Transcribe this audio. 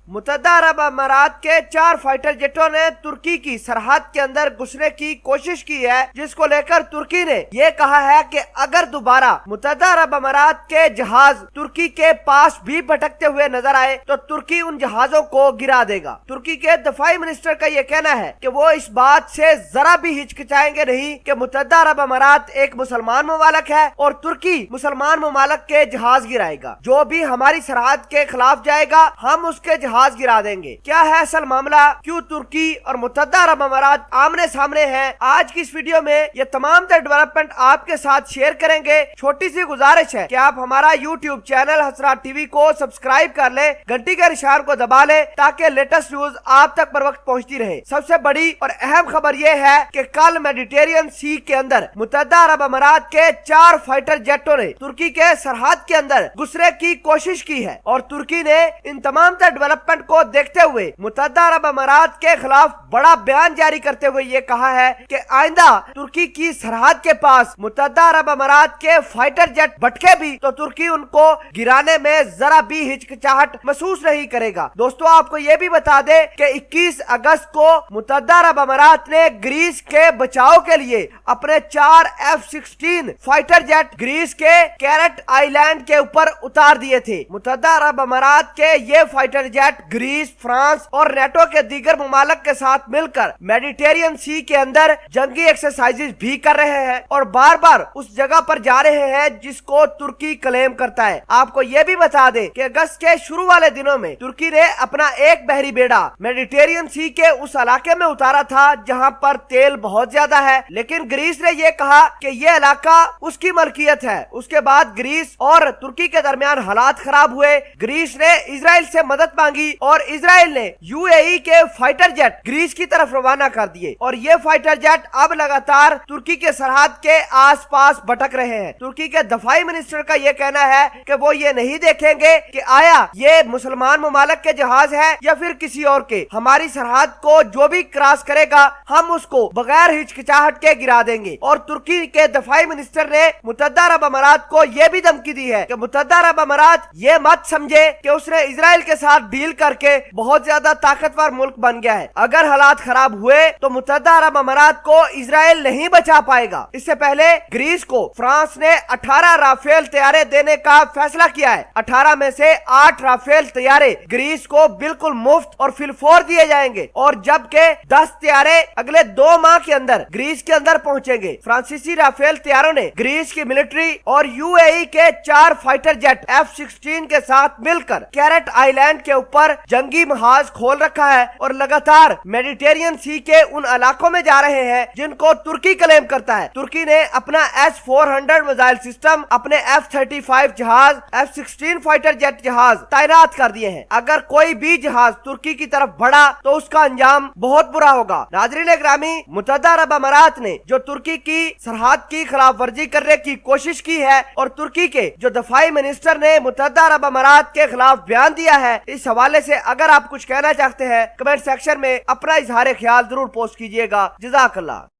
متحدہ عرب امارات کے 4 فائٹر جیٹوں نے ترکی کی سرحد کے اندر گھسنے کی کوشش کی ہے، جس کو لے کر ترکی نے یہ کہا ہے کہ اگر دوبارہ متحدہ عرب امارات کے جہاز ترکی کے پاس بھی بھٹکتے ہوئے نظر آئے تو ترکی ان جہازوں کو گرا دے گا۔ ترکی کے دفاعی منسٹر کا یہ کہنا ہے کہ وہ اس بات سے ذرا بھی ہچکچائیں گے نہیں کہ متحدہ عرب امارات ایک مسلمان ممالک ہے اور ترکی مسلمان ممالک کے جہاز گرائے گا۔ جو بھی ہماری سرحد کے خلاف جائے گا ہم اس کے جہاز گرا دیں گے۔ کیا ہے اصل معاملہ؟ کیوں ترکی اور متحدہ عرب امارات آمنے سامنے ہیں؟ آج کی اس ویڈیو میں یہ تمام تر ڈیولپمنٹ آپ کے ساتھ شیئر کریں گے۔ چھوٹی سی گزارش ہے کہ آپ ہمارا یوٹیوب چینل حسرات ٹی وی کو سبسکرائب کر لیں، گھنٹی کے نشان کو دبا لیں تاکہ لیٹسٹ نیوز آپ تک پر وقت پہنچتی رہے۔ سب سے بڑی اور اہم خبر یہ ہے کہ کل میڈیٹرینین سی کے اندر متحدہ عرب امارات کے 4 فائٹر جیٹوں نے ترکی کے سرحد کے اندر گھسنے کی کوشش کی ہے، اور ترکی نے ان تمام تر ڈیولپمنٹ کو دیکھتے ہوئے متحدہ عرب امارات کے خلاف بڑا بیان جاری کرتے ہوئے یہ کہا ہے کہ آئندہ ترکی کی سرحد کے پاس متحدہ عرب امارات کے فائٹر جیٹ بھٹکے بھی تو ترکی ان کو گرانے میں ذرا بھی ہچکچاہٹ محسوس نہیں کرے گا۔ دوستو آپ کو یہ بھی بتا دے کہ 21 اگست کو متحدہ عرب امارات نے گریس کے بچاؤ کے لیے اپنے 4 F-16 فائٹر جیٹ گریس کے کیرٹ آئی لینڈ کے اوپر اتار دیے تھے۔ متحدہ عرب امارات کے یہ فائٹر جیٹ گریس، فرانس اور نیٹو کے دیگر ممالک کے ساتھ مل کر میڈیٹرینین سی کے اندر جنگی ایکسرسائزز بھی کر رہے ہیں اور بار بار اس جگہ پر جا رہے ہیں جس کو ترکی کلیم کرتا ہے۔ آپ کو یہ بھی بتا دیں کہ اگست کے شروع والے دنوں میں ترکی نے اپنا ایک بحری بیڑا میڈیٹرینین سی کے اس علاقے میں اتارا تھا جہاں پر تیل بہت زیادہ ہے، لیکن گریس نے یہ کہا کہ یہ علاقہ اس کی ملکیت ہے۔ اس کے بعد گریس اور ترکی کے درمیان حالات خراب ہوئے۔ گریس نے اسرائیل سے مدد مانگی اور اسرائیل نے UAE کے فائٹر جیٹ گریس کی طرف روانہ کر دیے، اور یہ فائٹر جیٹ اب لگاتار ترکی کے سرحد کے آس پاس بھٹک رہے ہیں۔ ترکی کے دفاعی منسٹر کا یہ کہنا ہے کہ وہ یہ نہیں دیکھیں گے کہ آیا یہ مسلمان ممالک کے جہاز ہے یا پھر کسی اور کے۔ ہماری سرحد کو جو بھی کراس کرے گا ہم اس کو بغیر ہچکچاہٹ کے گرا دیں گے۔ اور ترکی کے دفاعی منسٹر نے متحدہ عرب امارات کو یہ بھی دھمکی دی ہے کہ متحدہ عرب امارات یہ مت سمجھے کہ اس نے اسرائیل کے ساتھ ڈیل کر کے بہت زیادہ طاقتور ملک بن گیا ہے۔ اگر حالات خراب ہوئے تو متحدہ عرب امارات کو اسرائیل نہیں بچا پائے گا۔ اس سے پہلے گریس کو فرانس نے 18 رافیل طیارے دینے کا فیصلہ کیا ہے۔ 18 میں سے 8 رافیل طیارے گریس کو بالکل مفت اور فی الفور دیے جائیں گے، اور جبکہ 10 طیارے اگلے 2 ماہ کے اندر گریس کے اندر پہنچیں گے۔ فرانسیسی رافیل طیاروں نے گریس کی ملٹری اور UAE کے 4 فائٹر جیٹ F-16 کے ساتھ مل کر کیرٹ آئی لینڈ کے اوپر جنگی محاذ کھول رکھا ہے اور لگاتار میڈیٹرینین سی کے ان علاقوں میں جا رہے ہیں جن کو ترکی کلیم کرتا ہے۔ ترکی نے اپنا S-400 میزائل سسٹم، اپنے F-35 جہاز، F-16 فائٹر جیٹ جہاز تعینات کر دیے ہیں۔ اگر کوئی بھی جہاز ترکی کی طرف بڑھا تو اس کا انجام بہت برا ہوگا۔ ناظرین گرامی، متحدہ عرب امارات نے جو ترکی کی سرحد کی خلاف ورزی کرنے کی کوشش کی ہے اور ترکی کے جو دفاعی منسٹر نے متحدہ عرب امارات کے خلاف بیان دیا ہے، اس حوالے سے اگر آپ کچھ کہنا چاہتے ہیں کمنٹ سیکشن میں اپنا اظہار خیال ضرور پوسٹ کیجئے گا۔ جزاک اللہ۔